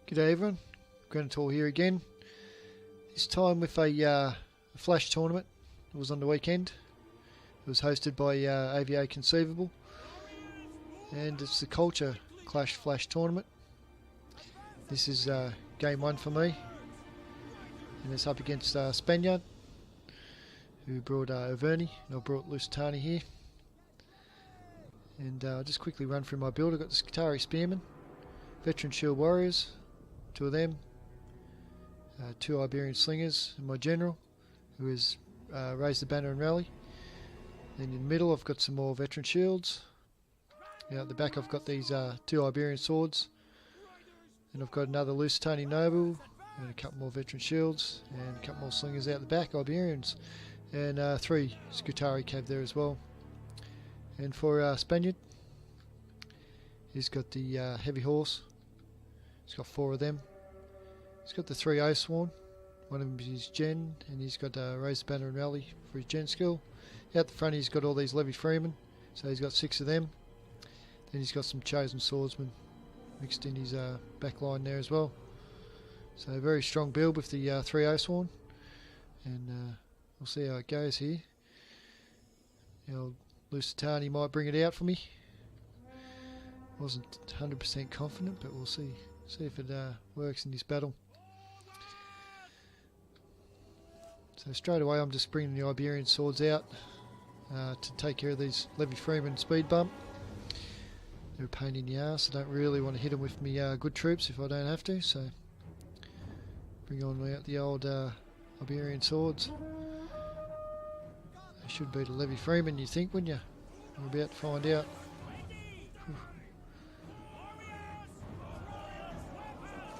G'day everyone, Grantor here again. This time with a flash tournament. It was on the weekend. It was hosted by AVA Conceivable, and it's the Culture Clash Flash tournament. This is game 1 for me, and it's up against Spaniard, who brought Averni, and I brought Lusitania here. And I'll just quickly run through my build. I've got the Scythia Spearmen, Veteran Shield Warriors, 2 of them, 2 Iberian Slingers, and my General, who has raised the banner and rally. Then in the middle I've got some more Veteran Shields. Now at the back I've got these 2 Iberian Swords, and I've got another Lusitania Noble, and a couple more Veteran Shields, and a couple more Slingers out the back, Iberians, and 3 Scythia Cav there as well. And for Spaniard, he's got the Heavy Horse. He's got 4 of them. He's got the 3 Oathsworn. One of them is his Gen, and he's got Raise the Banner and Rally for his Gen skill. Out the front he's got all these Levy Freemen, so he's got 6 of them. Then he's got some Chosen Swordsmen mixed in his back line there as well. So a very strong build with the 3 Oathsworn, and we'll see how it goes here. Lusitania might bring it out for me. Wasn't 100% confident, but we'll see if it works in this battle. So straight away I'm just bringing the Iberian Swords out to take care of these Levy Freeman speed bump. They're a pain in the arse. I don't really want to hit them with me good troops if I don't have to, so bring on out the old Iberian Swords. They should beat a Levy Freeman, you think, wouldn't you? We're about to find out.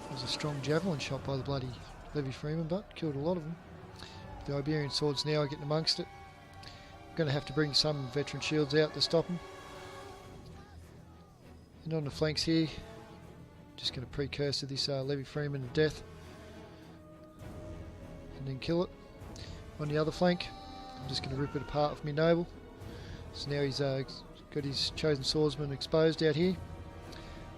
There's a strong javelin shot by the bloody Levy Freeman, but killed a lot of them. The Iberian Swords now are getting amongst it. I'm going to have to bring some Veteran Shields out to stop them. And on the flanks here, just going to precursor this Levy Freeman to death, and then kill it. On the other flank, I'm just going to rip it apart with my Noble. So now he's got his Chosen Swordsman exposed out here.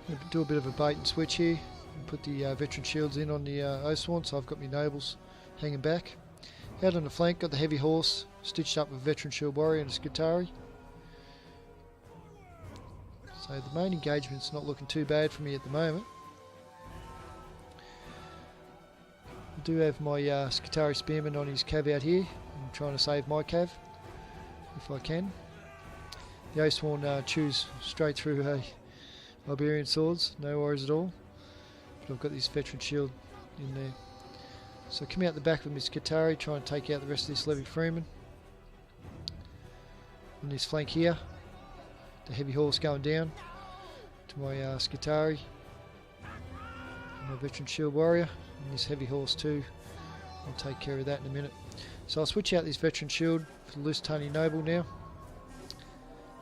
I'm going to do a bit of a bait and switch here, and put the Veteran Shields in on the Oathsworn, so I've got my Nobles hanging back. Out on the flank, got the Heavy Horse stitched up with Veteran Shield Warrior and a Scythia. So the main engagement's not looking too bad for me at the moment. I do have my Scythia Spearman on his cav out here. I'm trying to save my cav if I can. The Oathsworn chews straight through Iberian Swords, no worries at all. But I've got this Veteran Shield in there. So come out the back with my Scythia, try and take out the rest of this Levy Freeman. On this flank here, the Heavy Horse going down to my Scythia, and my Veteran Shield Warrior, and this Heavy Horse too. I'll take care of that in a minute. So I'll switch out this Veteran Shield for the Lusitania Noble now,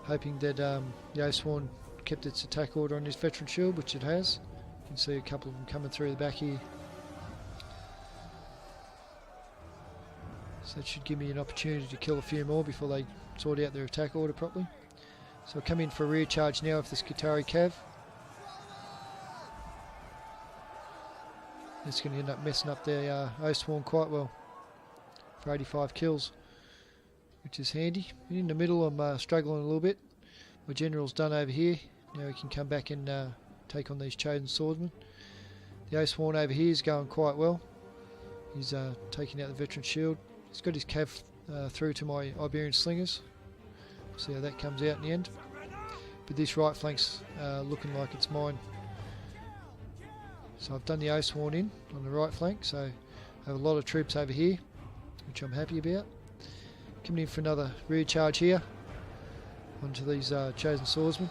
hoping that the Oathsworn kept its attack order on this Veteran Shield, which it has. You can see a couple of them coming through the back here. So that should give me an opportunity to kill a few more before they sort out their attack order properly. So I'll come in for a rear charge now with the Scythia Cav. It's going to end up messing up their Oathsworn quite well for 85 kills, which is handy. And in the middle I'm struggling a little bit. My General's done over here. Now he can come back and take on these Chosen Swordsmen. The Oathsworn over here is going quite well. He's taking out the Veteran Shield. He's got his cav through to my Iberian Slingers. We'll see how that comes out in the end. But this right flank's looking like it's mine. So I've done the Oathsworn in on the right flank, so I have a lot of troops over here, which I'm happy about. Coming in for another rear charge here onto these Chosen Swordsmen.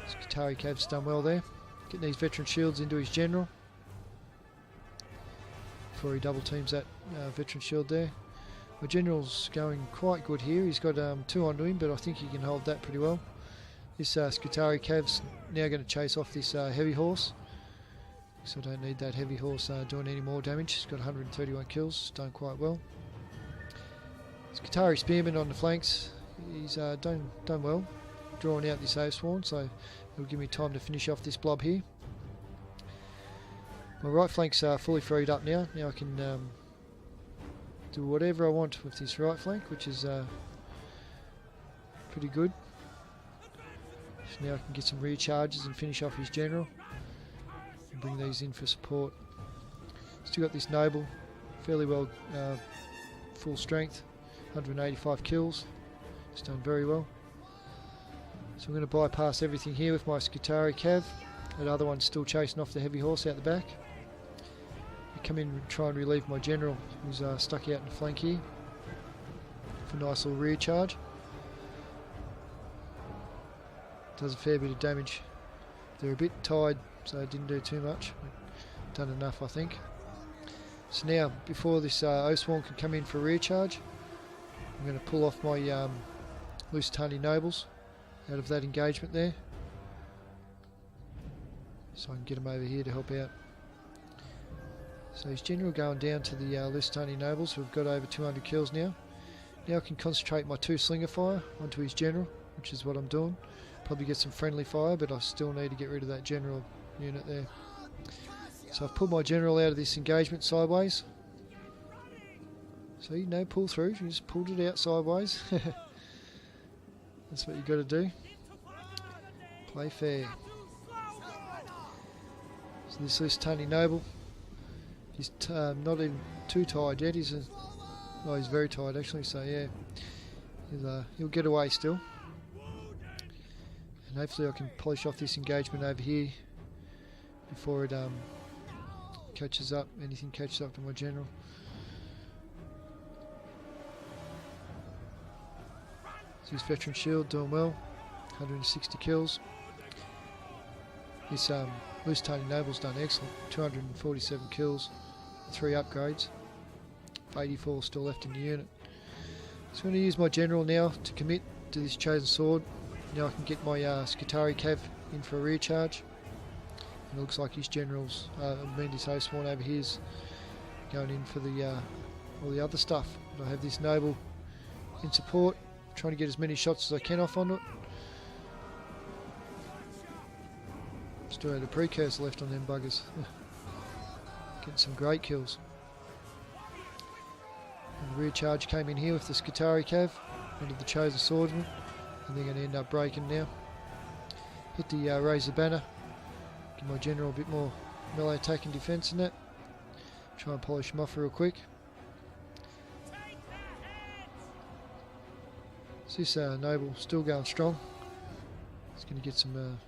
Scythia Cav's done well there. Getting these Veteran Shields into his General before he double teams that Veteran Shield there. My General's going quite good here. He's got 2 onto him, but I think he can hold that pretty well. This Scythia Cav's now going to chase off this Heavy Horse, so I don't need that Heavy Horse doing any more damage. He's got 131 kills, done quite well. Scythia Spearman on the flanks. he's done well, drawing out this A-Sworn, so it'll give me time to finish off this blob here. My right flank's fully freed up now. Now I can do whatever I want with this right flank, which is pretty good. So now I can get some rear charges and finish off his general and bring these in for support. Still got this noble, fairly well full strength, 185 kills. It's done very well. So I'm going to bypass everything here with my Scythia cav. That other one's still chasing off the heavy horse out the back. I come in and try and relieve my general, who's stuck out in the flank here for a nice little rear charge. Does a fair bit of damage. They're a bit tired, so I didn't do too much. Done enough, I think. So now, before this O-Sworn can come in for a rear charge, I'm going to pull off my Lusitani nobles out of that engagement there, so I can get them over here to help out. So his general going down to the Lusitani nobles, who've got over 200 kills now. Now I can concentrate my 2 slinger fire onto his general, which is what I'm doing. Probably get some friendly fire, but I still need to get rid of that general unit there. So I've pulled my general out of this engagement sideways. See, no pull through, you just pulled it out sideways. That's what you got to do. Play fair. So this Lusitani noble, he's not even too tired yet. He's very tired actually. So yeah, he'll get away still. And hopefully I can polish off this engagement over here before it catches up. Anything catches up to my general. So his veteran shield doing well, 160 kills. This Lusitani noble's done excellent, 247 kills, 3 upgrades, 84 still left in the unit. So I'm going to use my general now to commit to this chosen sword. Now I can get my Scythia cav in for a rear charge. And it looks like his general's, his O-Sworn over here is going in for the all the other stuff. And I have this noble in support, trying to get as many shots as I can off on it. Still had a precursor left on them buggers. Getting some great kills. And the rear charge came in here with the Scythia cav into the chosen swordsman, and they're going to end up breaking now. Hit the raise the banner, give my general a bit more melee attack and defence in that. Try and polish him off real quick. So this noble still going strong. He's going to get some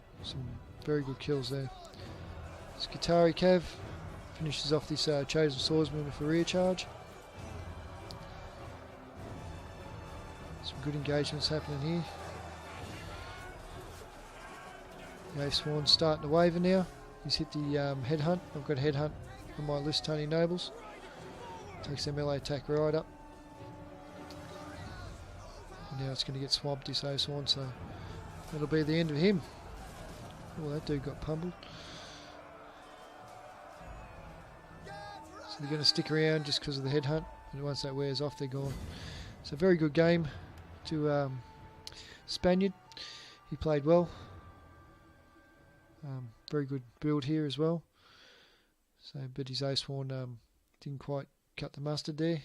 very good kills there. Scythia cav finishes off this chosen swordsman with a rear charge. Some good engagements happening here. The A-Sworn's starting to waver now. He's hit the headhunt. I've got a headhunt on my Lusitani nobles. Takes their melee attack right up. And now it's going to get swamped, this A-Sworn, so that'll be the end of him. Oh, that dude got pummeled. So they're going to stick around just because of the headhunt, and once that wears off, they're gone. So very good game to Spaniard. He played well. Very good build here as well. So, but his A-Sworn didn't quite cut the mustard there.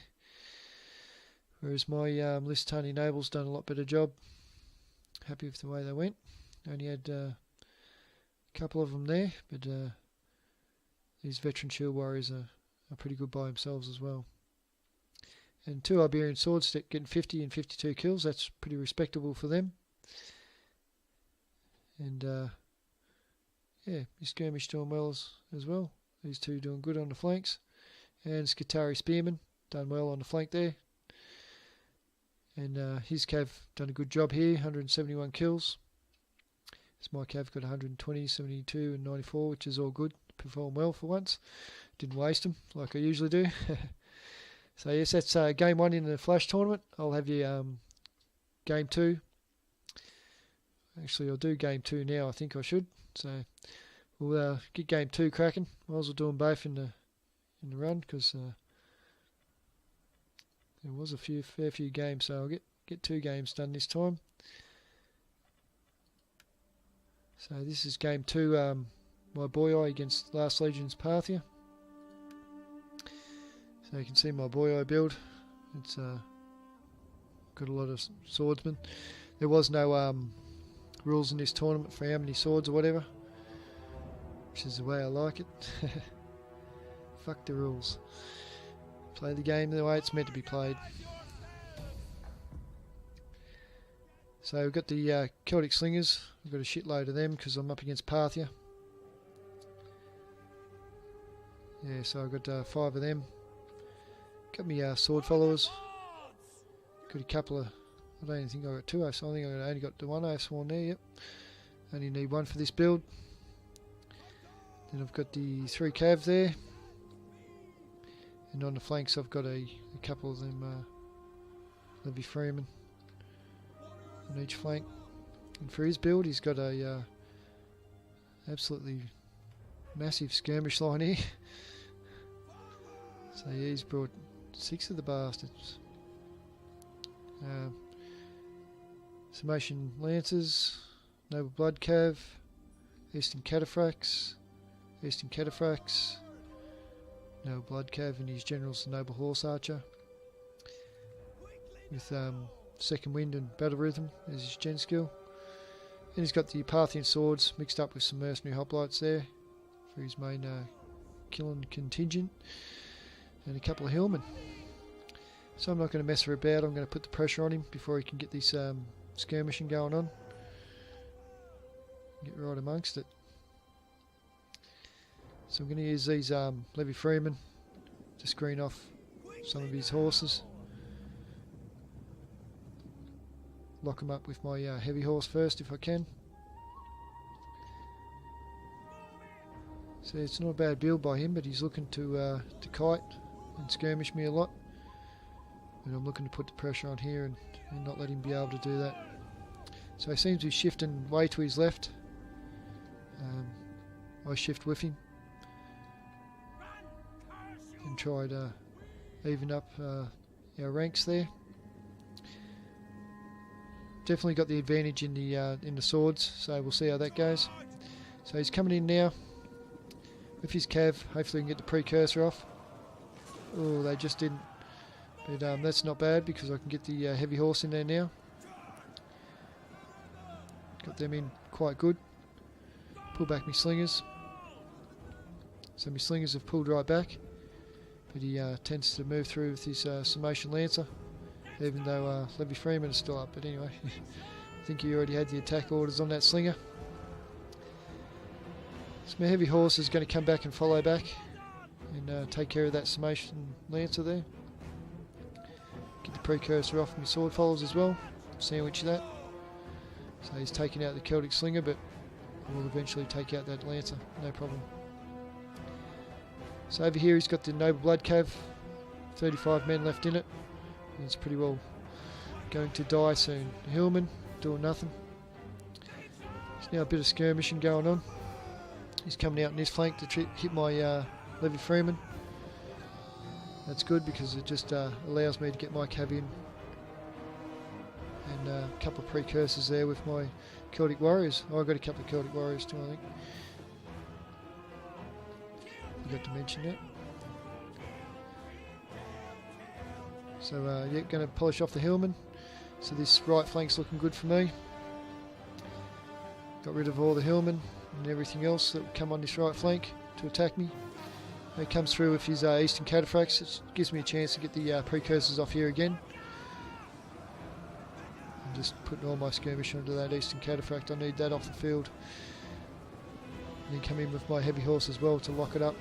Whereas my Lusitani nobles done a lot better job. Happy with the way they went. Only had a couple of them there, but these veteran shield warriors are pretty good by themselves as well. And 2 Iberian swords getting 50 and 52 kills. That's pretty respectable for them. And yeah, his skirmish doing well as well. These 2 doing good on the flanks. And Scythia spearman done well on the flank there. And his cav done a good job here, 171 kills. So my cav got 120, 72 and 94, which is all good. Performed well for once. Didn't waste them like I usually do. So yes, that's game 1 in the Flash tournament. I'll have you game 2. Actually, I'll do game 2 now, I think I should. So we'll get game 2 cracking. Might as well do them both in the run, because there was a fair few games, so I'll get get 2 games done this time. So this is game 2, my boy eye against Last Legion's Parthia. So you can see my boy eye build. It's got a lot of swordsmen. There was no rules in this tournament for how many swords or whatever, which is the way I like it. Fuck the rules. Play the game the way it's meant to be played. So we've got the Celtic Slingers. I've got a shitload of them because I'm up against Parthia. Yeah, so I've got 5 of them. Got me sword followers. Got a couple of... I don't even think I got 2 oaths. I think I only got the 1 oath sworn there, yep. Only need 1 for this build. Then I've got the 3 cav there. And on the flanks I've got a couple of them Levy Freeman on each flank. And for his build he's got a absolutely massive skirmish line here. So yeah, he's brought 6 of the bastards. Summation Lancers, Noble Blood Cav, Eastern Cataphracts, Noble Blood Cav, and his general's the Noble Horse Archer, with Second Wind and Battle Rhythm as his gen skill. And he's got the Parthian swords mixed up with some mercenary hoplites there for his main killing contingent, and a couple of hillmen. So I'm not going to mess her about. I'm going to put the pressure on him before he can get this skirmishing going on. Get right amongst it. So I'm going to use these Levy Freeman to screen off some of his horses. Lock him up with my heavy horse first if I can. So it's not a bad build by him, but he's looking to kite and skirmish me a lot. And I'm looking to put the pressure on here and not let him be able to do that. So he seems to be shifting way to his left. I shift with him and try to even up our ranks there. Definitely got the advantage in the swords, so we'll see how that goes. So he's coming in now with his cav. Hopefully we can get the precursor off. Oh, they just didn't. But that's not bad because I can get the heavy horse in there now. Got them in quite good. Pull back my slingers. So my slingers have pulled right back. But he tends to move through with his Summation Lancer. Even though Levy Freeman is still up. But anyway, I think he already had the attack orders on that slinger. So my heavy horse is going to come back and follow back. And take care of that Summation Lancer there. Get the precursor off my sword followers as well. Sandwich that. So he's taking out the Celtic Slinger, but we'll eventually take out that Lancer, no problem. So over here he's got the Noble Blood Cav, 35 men left in it. And it's pretty well going to die soon. The Hillman doing nothing. There's now a bit of skirmishing going on. He's coming out in this flank to hit my Levy Freeman. That's good because it just allows me to get my cav in. And a couple of precursors there with my Celtic Warriors. Oh, I've got a couple of Celtic Warriors too, I think. Forgot to mention that. So yeah, going to polish off the Hillman. So this right flank's looking good for me. Got rid of all the Hillmen and everything else that would come on this right flank to attack me. He comes through with his Eastern Cataphracts. It gives me a chance to get the precursors off here again. I'm just putting all my skirmish onto that Eastern Cataphract. I need that off the field. And then come in with my heavy horse as well to lock it up,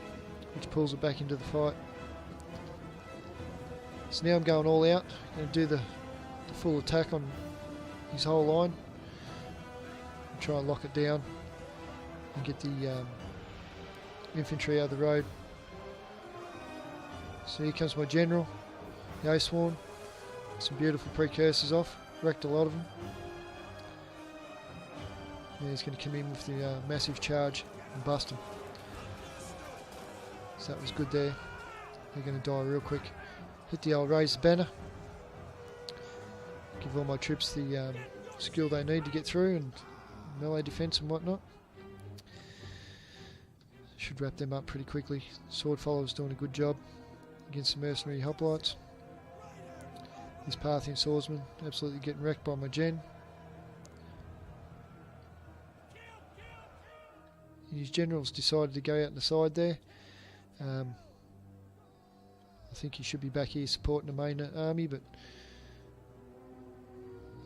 which pulls it back into the fight. So now I'm going all out. Going to do the full attack on his whole line. And try and lock it down and get the infantry out of the road. So here comes my general, the Oathsworn. Some beautiful precursors off. Wrecked a lot of them. Yeah, he's going to come in with the massive charge and bust him. So that was good there. They're going to die real quick. Hit the old raise the banner. give all my troops the skill they need to get through, and melee defense and whatnot. Should wrap them up pretty quickly. Sword followers doing a good job against the mercenary hoplites. This Parthian swordsman absolutely getting wrecked by my gen. And his generals decided to go out on the side there. I think he should be back here supporting the main army, but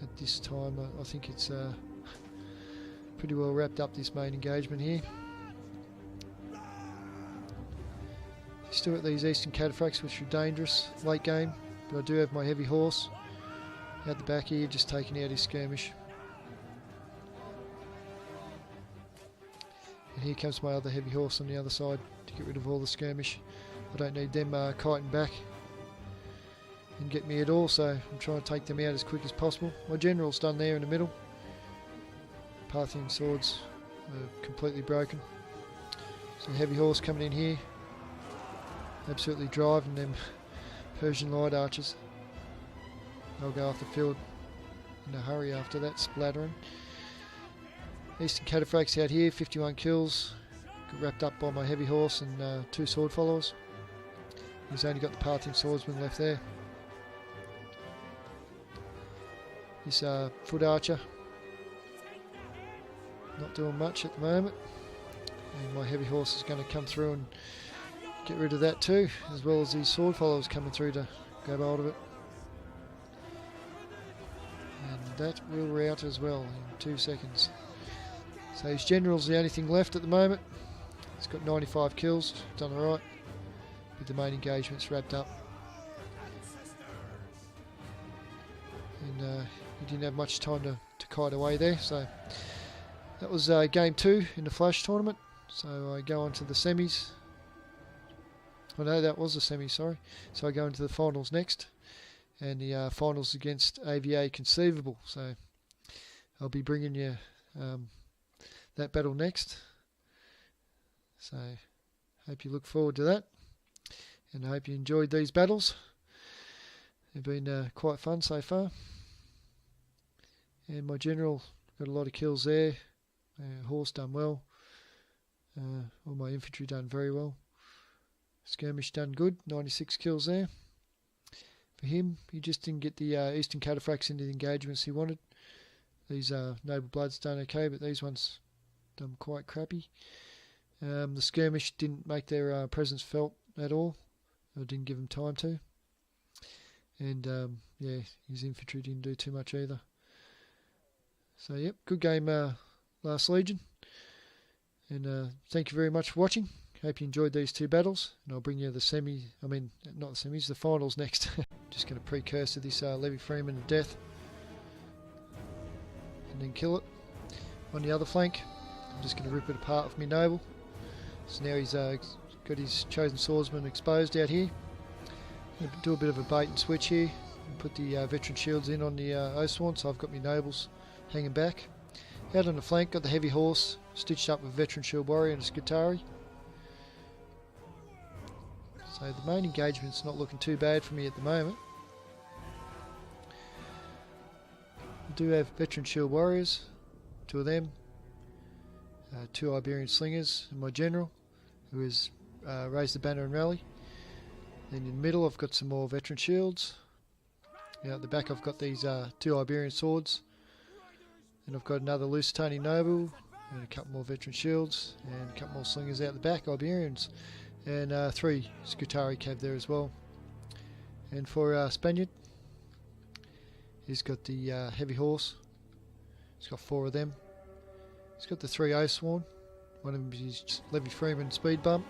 at this time I think it's pretty well wrapped up, this main engagement here. Still at these eastern cataphracts, which are dangerous late game, but I do have my heavy horse out the back here, just taking out his skirmish. And here comes my other heavy horse on the other side to get rid of all the skirmish. I don't need them kiting back and get me at all, so I'm trying to take them out as quick as possible. My general's done there in the middle. Parthian swords are completely broken. So heavy horse coming in here, absolutely driving them Persian light archers. They'll go off the field in a hurry after that, splattering. Eastern cataphracts out here, 51 kills. Got wrapped up by my heavy horse and 2 sword followers. He's only got the Parthian swordsman left there. This foot archer, not doing much at the moment. And my heavy horse is going to come through and get rid of that too, as well as these sword followers coming through to grab hold of it. And that will rout as well in 2 seconds. So his general's the only thing left at the moment. He's got 95 kills, done alright. With the main engagements wrapped up. And he didn't have much time to kite away there, so that was game 2 in the Flash tournament. So I go on to the semis. Oh no, that was the semis, sorry. So I go into the finals next, and the finals against AVA Conceivable. So I'll be bringing you that battle next. So hope you look forward to that, and I hope you enjoyed these battles. They've been quite fun so far. And my general got a lot of kills there. Horse done well. All my infantry done very well. Skirmish done good, 96 kills there. For him, he just didn't get the eastern cataphracts into the engagements he wanted. These noble bloods done okay, but these ones done quite crappy. The skirmish didn't make their presence felt at all. I didn't give them time to. And yeah, his infantry didn't do too much either. So yep, good game last Legion. And thank you very much for watching. Hope you enjoyed these 2 battles, and I'll bring you the not the semis, the finals next. Just going to precursor this Levy Freeman to death, and then kill it. On the other flank, I'm just going to rip it apart with my noble. So now he's got his chosen swordsman exposed out here. I'm going to do a bit of a bait and switch here, and put the veteran shields in on the Oathsworn, so I've got my nobles hanging back. Out on the flank, got the heavy horse stitched up with veteran shield warrior and a Scythia. So the main engagement's not looking too bad for me at the moment. I do have veteran shield warriors, 2 of them, 2 Iberian slingers, and my general, who has raised the banner and rally. Then in the middle I've got some more veteran shields. Out the back I've got these 2 Iberian swords. And I've got another Lusitanian noble, and a couple more veteran shields, and a couple more slingers out the back, Iberians. And 3 Scythia cav there as well. And for Spaniard, he's got the heavy horse. He's got 4 of them. He's got the 3 Oathsworn. One of them is Levy Freeman speed bump.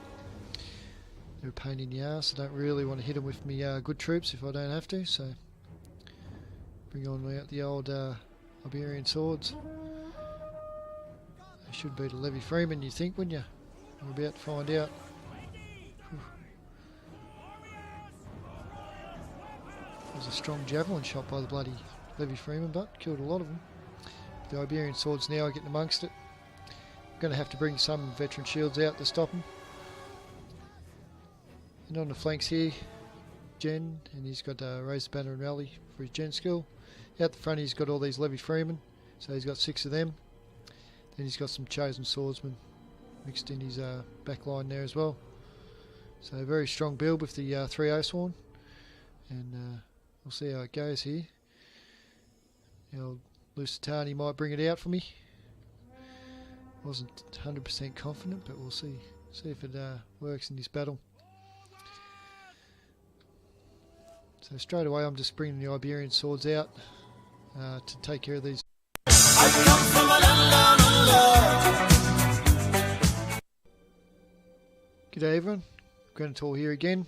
They're a pain in the arse. I don't really want to hit them with me good troops if I don't have to. So bring on out the old Iberian swords. They should be the Levy Freeman, you think, wouldn't you? We're about to find out. There's a strong javelin shot by the bloody Levy Freeman, but killed a lot of them. The Iberian swords now are getting amongst it. I'm going to have to bring some veteran shields out to stop them. And on the flanks here, Gen, and he's got raise the banner and rally for his Gen skill. Out the front he's got all these levy freemen, so he's got 6 of them. Then he's got some chosen swordsmen mixed in his back line there as well. So a very strong build with the 3 Oathsworn, and we'll see how it goes here. Lusitani might bring it out for me. Wasn't 100% confident, but we'll see if it works in this battle. So straight away I'm just bringing the Iberian swords out to take care of these. G'day everyone, Granitor here again.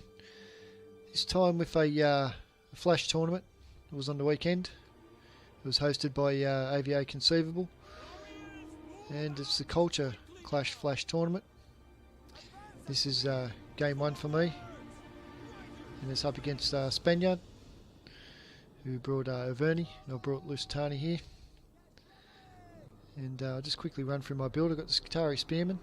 This time with a flash tournament. It was on the weekend. It was hosted by AVA Conceivable, and it's the Culture Clash Flash tournament. This is game 1 for me, and it's up against Spaniard, who brought Averni, and I brought Lusitani here. And I'll just quickly run through my build. I've got the Scythia Spearmen,